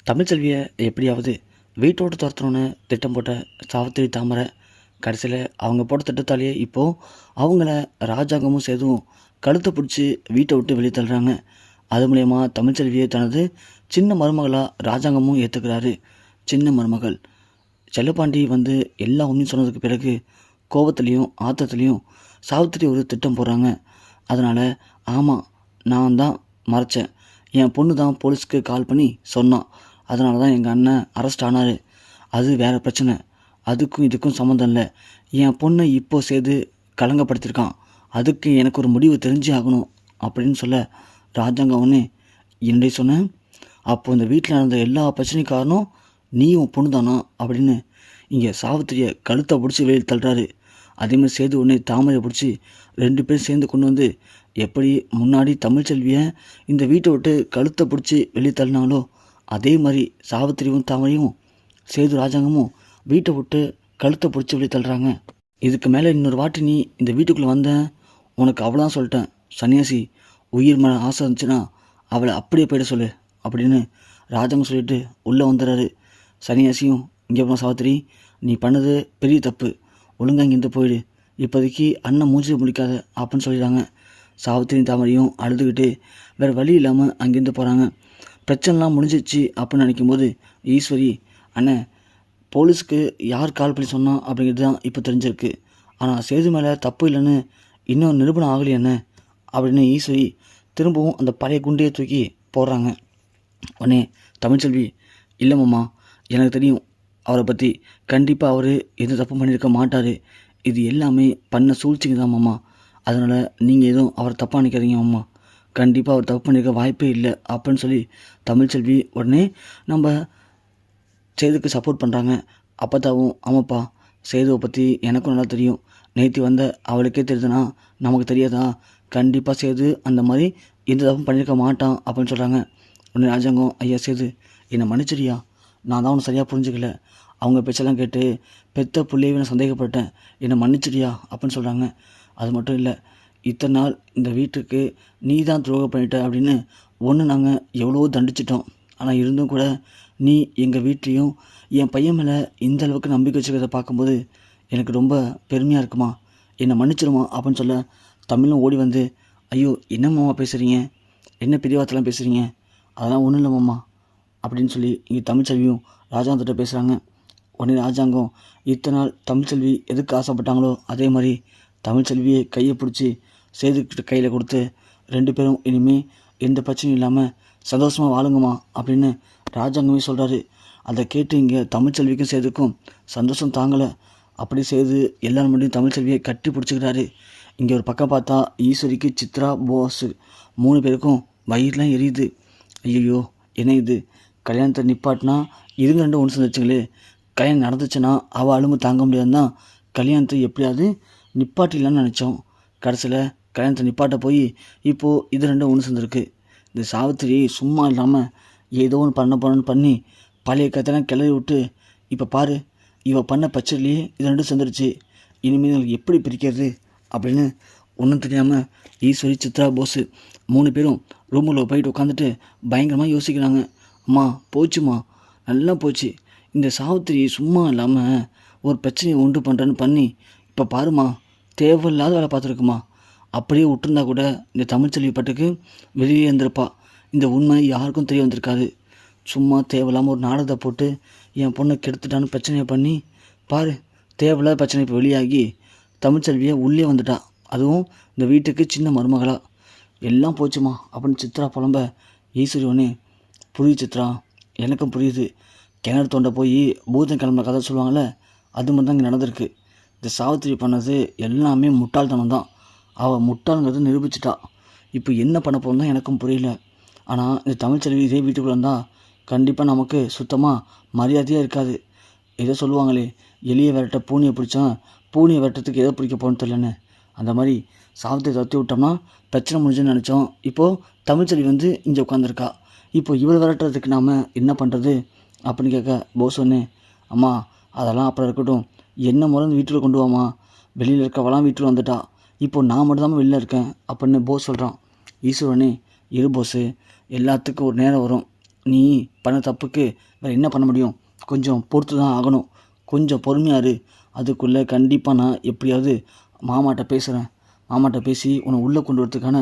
தமிழ்ச்செல்வியை எப்படியாவது வீட்டோடு துரத்தணும்னு திட்டம் போட்ட சாவித்திரி தாமரை கடைசியில் அவங்க போட்ட திட்டத்தாலேயே இப்போது அவங்கள ராஜாங்கமும் சேதுவும் கழுத்தை பிடிச்சி வீட்டை விட்டு வெளியே தள்ளுறாங்க. அது மூலயமா தமிழ்ச்செல்வியை தனது சின்ன மருமகளாக ராஜாங்கமும் ஏற்றுக்கிறாரு. சின்ன மருமகள் செல்லப்பாண்டி வந்து எல்லா உண்மையும் சொன்னதுக்கு பிறகு கோபத்துலேயும் ஆத்திரத்துலேயும் சாவித்திரி ஒரு திட்டம் போடுறாங்க. அதனால் ஆமாம், நான் தான் மறைச்சேன், என் பொண்ணு தான் போலீஸ்க்கு கால் பண்ணி சொன்னான், அதனால தான் எங்கள் அண்ணன் அரெஸ்ட் ஆனார், அது வேறு பிரச்சனை, அதுக்கும் இதுக்கும் சம்மந்தம் இல்லை, என் பொண்ணை இப்போ சேர்த்து கலங்கப்படுத்தியிருக்கான், அதுக்கு எனக்கு ஒரு முடிவு தெரிஞ்சே ஆகணும் அப்படின்னு சொல்ல ராஜாங்க ஒன்று என்னுடைய சொன்னேன். அப்போது இந்த வீட்டில் நடந்த எல்லா பிரச்சனையும் காரணம் நீயும் பொண்ணு தானா அப்படின்னு இங்கே சாவித்திரியை கழுத்தை பிடிச்சி வெளியில் தள்ளுறாரு. அதேமாதிரி சேது உடனே தாமரையை பிடிச்சி 2 பேரும் சேர்ந்து கொண்டு வந்து எப்படி முன்னாடி தமிழ்ச்செல்வியை இந்த வீட்டை விட்டு கழுத்தை பிடிச்சி வெளியே தள்ளினாங்களோ அதே மாதிரி சாவித்திரியும் தாமரையும் சேது ராஜாங்கமும் வீட்டை விட்டு கழுத்தை பிடிச்சி வெளியே தள்ளுறாங்க. இதுக்கு மேலே இன்னொரு வாட்டி நீ இந்த வீட்டுக்குள்ளே வந்தேன், உனக்கு அவ்வளோதான் சொல்லிட்டேன், சன்னியாசி உயிர் மேலே ஆசை இருந்துச்சுன்னா அவளை அப்படியே போயிட சொல்லு அப்படின்னு ராஜாங்க சொல்லிட்டு உள்ளே வந்துடுறாரு. சன்னியாசியும் இங்கே போன சாவித்திரி, நீ பண்ணது பெரிய தப்பு, ஒழுங்காக இங்கேருந்து போயிடு, இப்போதைக்கு அண்ணன் மூஞ்சி முடிக்காத அப்படின்னு சொல்லிடுறாங்க. சாவித்திரியும் தாமரையும் அழுதுகிட்டு வேறு வழி இல்லாமல் அங்கேருந்து போகிறாங்க. பிரச்சனைலாம் முடிஞ்சிச்சு அப்படின்னு நினைக்கும்போது ஈஸ்வரி, அண்ணன் போலீஸ்க்கு யார் கால் பண்ணி சொன்னா அப்படிங்கிறது தான் இப்போ தெரிஞ்சிருக்கு, ஆனால் சேது மேலே தப்பு இல்லைன்னு இன்னும் நிரூபணம் ஆகலையே என்ன அப்படின்னு ஈஸ்வரி திரும்பவும் அந்த பழைய குண்டையை தூக்கி போடுறாங்க. உடனே தமிழ்ச்செல்வி, இல்லை மாமா, எனக்கு தெரியும் அவரை பற்றி, கண்டிப்பாக அவர் எதுவும் தப்பு பண்ணியிருக்க மாட்டார், இது எல்லாமே பண்ண சூழ்ச்சிங்க தான் மாமா, அதனால் நீங்கள் எதுவும் அவரை தப்பாக நினைக்காதீங்க மாமா, கண்டிப்பாக அவர் தப்பு பண்ணியிருக்க வாய்ப்பே இல்லை அப்படின்னு சொல்லி தமிழ்ச்செல்வி உடனே நம்ம சேதுக்கு சப்போர்ட் பண்ணுறாங்க. அப்பத்தாவும், ஆமாப்பா, சேதுவை பற்றி எனக்கும் நல்லா தெரியும், நேற்று வந்த அவளுக்கே தெரியுதுன்னா நமக்கு தெரியாதா, கண்டிப்பாக சேது அந்த மாதிரி எந்த தப்பும் பண்ணியிருக்க மாட்டான் அப்படின்னு சொல்கிறாங்க. உடனே ராஜாங்கம், ஐயா சேது என்னை மன்னிச்சிடியா, நான் தான் ஒன்று சரியாக புரிஞ்சுக்கல, அவங்க பேச்செல்லாம் கேட்டு பெத்த பிள்ளையவே நான் சந்தேகப்பட்டேன், என்னை மன்னிச்சிடியா அப்படின்னு சொல்கிறாங்க. அது மட்டும் இல்லை, இத்தனை நாள் இந்த வீட்டுக்கு நீ தான் துரோகம் பண்ணிட்ட அப்படின்னு ஒன்று நாங்கள் எவ்வளவோ தண்டிச்சிட்டோம், ஆனால் இருந்தும் கூட நீ எங்கள் வீட்லேயும் என் பையன் மேலே இந்த அளவுக்கு நம்பிக்கை வச்சுக்கிறத பார்க்கும்போது எனக்கு ரொம்ப பெருமையாக இருக்குமா, என்னை மன்னிச்சிருமா அப்படின்னு சொல்ல தமிழும் ஓடி வந்து, ஐயோ என்ன மாமா பேசுகிறீங்க, என்ன பெரிய வார்த்தைலாம் பேசுகிறீங்க, அதெல்லாம் ஒன்றும் இல்லை மாமா அப்படின்னு சொல்லி இங்கே தமிழ்ச்செல்வியும் ராஜாங்கத்திட்ட பேசுகிறாங்க. உடனே ராஜாங்கம், இத்தனை நாள் தமிழ்ச்செல்வி எதுக்கு ஆசைப்பட்டாங்களோ அதே மாதிரி தமிழ்ச்செல்வியை கையை பிடிச்சி சேதுக்கிட்ட கையில் கொடுத்து 2 பேரும் இனிமேல் எந்த பிரச்சனையும் இல்லாமல் சந்தோஷமாக வாழுங்கம்மா அப்படின்னு ராஜாங்கமே சொல்கிறாரு. அதை கேட்டு இங்கே தமிழ்ச்செல்விக்கும் சேதுக்கும் சந்தோஷம் தாங்கலை. அப்படி செய்து எல்லாரும் முன்னாடியும் தமிழ்ச்செல்வியை கட்டி பிடிச்சிக்கிறாரு. இங்கே ஒரு பக்கம் பார்த்தா ஈஸ்வரிக்கு சித்ரா போஸ் 3 பேருக்கும் வயிறுலாம் எரியுது. ஐயோ என்ன இது, கல்யாணத்தை நிப்பாட்டினா இதுங்க 2 ஒன்று சேர்ந்துச்சுங்களே, கல்யாணம் நடந்துச்சுன்னா அவள் அழும்பு தாங்க முடியாதுன்னா கல்யாணத்தை எப்படியாவது நிப்பாட்டிடலான்னு நினச்சோம், கடைசியில் கல்யாணத்தை நிப்பாட்ட போய் இப்போது இது 2 ஒன்று சேர்ந்துருக்கு. இந்த சாவித்திரி சும்மா இல்லாமல் ஏதோ ஒன்று பண்ண பண்ணி பழைய கதையெல்லாம் கிளறி விட்டு இப்போ பாரு, இவள் பண்ண பச்சையிலேயே இது 2 சேர்ந்துருச்சு, இனிமேல் எப்படி பிரிக்கிறது அப்படின்னு ஒன்றும் தெரியாமல் ஈஸ்வரி சித்ரா போஸ் 3 பேரும் ரூமில் போயிட்டு உட்காந்துட்டு பயங்கரமாக யோசிக்கிறாங்க. அம்மா போச்சுமா, நல்லா போச்சு, இந்த சாவித்திரி சும்மா இல்லாமல் ஒரு பிரச்சனையை உண்டு பண்ணுறேன்னு பண்ணி இப்போ பாருமா தேவையில்லாத வேலை பார்த்துருக்குமா, அப்படியே விட்டுருந்தா கூட இந்த தமிழ்ச்செல்வி பட்டுக்கு வெளியே இருந்திருப்பா, இந்த உண்மை யாருக்கும் தெரிய வந்திருக்காது, சும்மா தேவையில்லாமல் ஒரு நாடகத்தை போட்டு என் பொண்ணை கெடுத்துட்டான்னு பிரச்சனையை பண்ணி பாரு, தேவையில்லாத பிரச்சனை இப்போ வெளியாகி தமிழ்ச்செல்வியை உள்ளே வந்துட்டா, அதுவும் இந்த வீட்டுக்கு சின்ன மருமகளா, எல்லாம் போச்சுமா அப்படின்னு சித்ரா புலம்ப ஈஸ்வரி ஒன்று, புரியுது சித்ரா, எனக்கும் புரியுது, கிணறு தோண்ட போய் பூதம் கிளம்புற கதை சொல்லுவாங்கள்ல, அது மாதிரி தான் இங்கே நடந்திருக்கு, இந்த சாவித்திரி பண்ணது எல்லாமே முட்டாள்தனம் தான், அவள் முட்டாளுங்கிறது நிரூபிச்சிட்டா, இப்போ என்ன பண்ண போகிறோம் தான் எனக்கும் புரியல, ஆனால் இந்த தமிழ்ச்செல்வி இதே வீட்டுக்குள்ளே இருந்தால் கண்டிப்பாக நமக்கு சுத்தமாக மரியாதையாக இருக்காது, ஏதோ சொல்லுவாங்களே எலியை விரட்ட பூனியை பிடிச்சா பூனியை விரட்டுறதுக்கு எதோ பிடிக்க போகணுன்னு தெரியலன்னு, அந்த மாதிரி சாவித்திரி தத்தி விட்டோம்னா பிரச்சனை முடிஞ்சுன்னு நினச்சோம், இப்போது தமிழ்ச்செல்வி வந்து இங்கே உட்காந்துருக்கா, இப்போ இவளை விரட்டுறதுக்கு நாம் என்ன பண்ணுறது அப்படின்னு கேட்க போஸ் ஒன்று, அம்மா அதெல்லாம் அப்புறம் இருக்கட்டும், என்ன முறை வீட்டில் கொண்டு வாமா, வெளியில் இருக்கவெல்லாம் வீட்டில் வந்துட்டா, இப்போது நான் மட்டும் தான் வெளியில் இருக்கேன் அப்படின்னு போஸ் சொல்கிறான். ஈஸ்வரனே, இரு போஸு, எல்லாத்துக்கும் ஒரு நேரம் வரும், நீ பண்ண தப்புக்கு வேறு என்ன பண்ண முடியும்? கொஞ்சம் பொறுத்து தான் ஆகணும். கொஞ்சம் பொறுமையாக இரு. அதுக்குள்ளே கண்டிப்பாக நான் எப்படியாவது மாமாட்ட பேசுகிறேன். மாமாட்ட பேசி உன்னை உள்ளே கொண்டு வரதுக்கான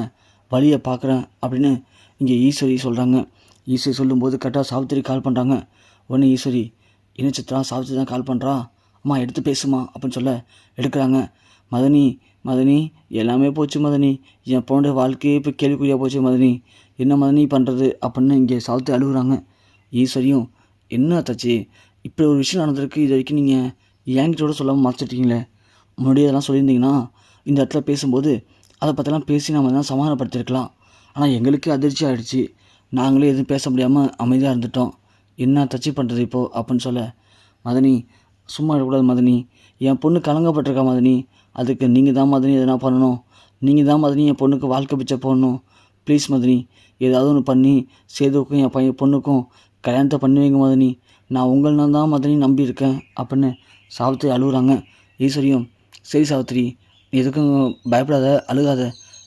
வழியை பார்க்குறேன் அப்படின்னு இங்கே ஈஸ்வரி சொல்கிறாங்க. ஈஸ்வரி சொல்லும்போது கரெக்டாக சாவித்திரி கால் பண்ணுறாங்க. உடனே ஈஸ்வரி, என்ன சித்ரா, சாவித்திரி தான் கால் பண்ணுறா, அம்மா எடுத்து பேசுமா அப்படின்னு சொல்ல எடுக்கிறாங்க. மதனி எல்லாமே போச்சு மதனி, என் பொண்ணுடைய வாழ்க்கையே இப்போ கேள்விக்குறியாக போச்சு மதனி, என்ன மதனி பண்ணுறது அப்படின்னு இங்கே சாவித்திரி அழுகுறாங்க. ஈஸ்வரியும், என்ன தச்சு இப்படி ஒரு விஷயம் நடந்திருக்கு, இது வரைக்கும் நீங்கள் என்கிட்ட சொல்லாமல் மறைச்சிட்டீங்களே, முன்னாடியே அதெல்லாம் சொல்லியிருந்தீங்கன்னா இந்த இடத்துல பேசும்போது அதை பற்றிலாம் பேசி நம்ம தான் சமாதானப்படுத்திருக்கலாம். ஆனால் எங்களுக்கு அதிர்ச்சி ஆகிடுச்சு, நாங்களே எதுவும் பேச முடியாமல் அமைதியாக இருந்துட்டோம், என்ன தச்சு பண்ணுறது இப்போது அப்படின்னு சொல்ல, மதனி சும்மா இருக்கக்கூடாது மதனி, என் பொண்ணு கலங்கப்பட்டிருக்கா மதனி, அதுக்கு நீங்கள் தான் மதனி எதனா பண்ணணும், நீங்கள் தான் மதனி என் பொண்ணுக்கு வாழ்க்கை பிச்சை போடணும், ப்ளீஸ் மதனி ஏதாவது ஒன்று பண்ணி சேதுவுக்கும் என் பொண்ணுக்கும் கல்யாணத்தை பண்ணி வைங்க மதனி, நான் உங்களை தான் மதனி நம்பியிருக்கேன் அப்படின்னு சாவித்திரி அழுகுறாங்க. ஈஸ்வரியும், சரி சாவித்திரி, நீ எதுக்கும் பயப்படாத, அழுகாத,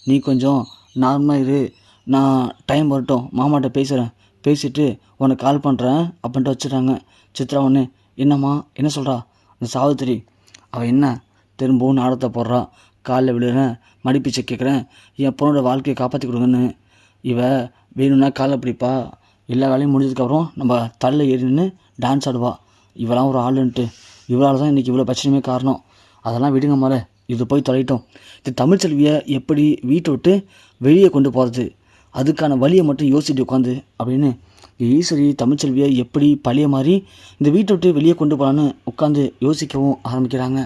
நீ கொஞ்சம் நார்மலாக இரு, நான் டைம் வரட்டும் மாமாட்ட பேசுகிறேன், பேசிவிட்டு உனக்கு கால் பண்ணுறேன் அப்படின்ட்டு வச்சுட்டாங்க. சித்ரா ஒன்று, என்னம்மா என்ன சொல்கிறா அந்த சாவித்திரி, அவள் என்ன திரும்பவும் நாடகத்தை போடுறா, காலில் விழுறேன், மடிப்பிச்சை கேட்குறேன், என் பொண்ணோட வாழ்க்கையை காப்பாற்றி கொடுங்கன்னு, இவ வேணும்னா காலை பிடிப்பா, எல்லா வேலையும் முடிஞ்சதுக்கப்புறம் நம்ம தலையில் ஏறி நின்று டான்ஸ் ஆடுவா, இவெல்லாம் ஒரு ஆளுன்ட்டு, இவளால் தான் இன்றைக்கி இவ்வளோ பிரச்சனையுமே காரணம், அதெல்லாம் விடுங்க மேலே, இது போய் தொலைட்டோம், இது தமிழ்ச்செல்வியை எப்படி வீட்டை விட்டு வெளியே கொண்டு போகிறது, அதுக்கான வழியை மட்டும் யோசிச்சுட்டு உட்காந்து அப்படின்னு ஈஸ்வரி தமிழ்ச்செல்வியை எப்படி பழைய மாதிரி இந்த வீட்டை விட்டு வெளியே கொண்டு போகலான்னு உட்காந்து யோசிக்கவும் ஆரம்பிக்கிறாங்க.